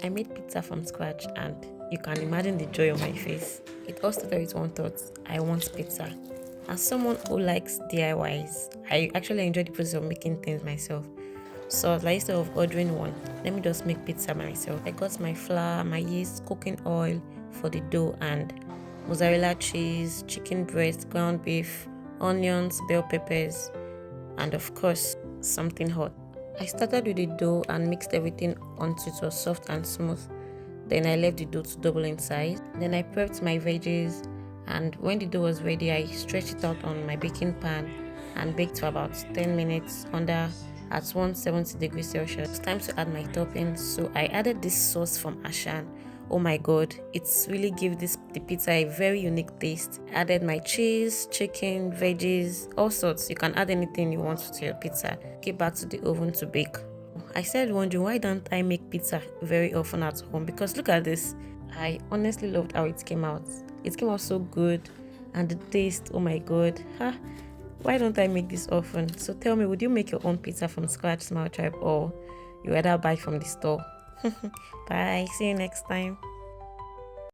I made pizza from scratch and you can imagine the joy on my face. It all started with one thought: I want pizza. As someone who likes DIYs, I actually enjoy the process of making things myself. So I was like, instead of ordering one, let me just make pizza myself. I got my flour, my yeast, cooking oil for the dough, and mozzarella cheese, chicken breast, ground beef, onions, bell peppers, and of course, something hot. I started with the dough and mixed everything until it was soft and smooth. Then I left the dough to double in size. Then I prepped my veggies, and when the dough was ready, I stretched it out on my baking pan and baked for about 10 minutes under at 170 degrees Celsius. It's time to add my toppings. So I added this sauce from Ashan. Oh my god, it's really give the pizza a very unique taste. I added my cheese, chicken, veggies, all sorts. You can add anything you want to your pizza. Get back to the oven to bake. I started wondering, why don't I make pizza very often at home? Because look at this. I honestly loved how it came out. It came out so good, and the taste, oh my god. Why don't I make this often? So tell me, would you make your own pizza from scratch, Small Tribe, or you rather buy from the store? Bye, see you next time.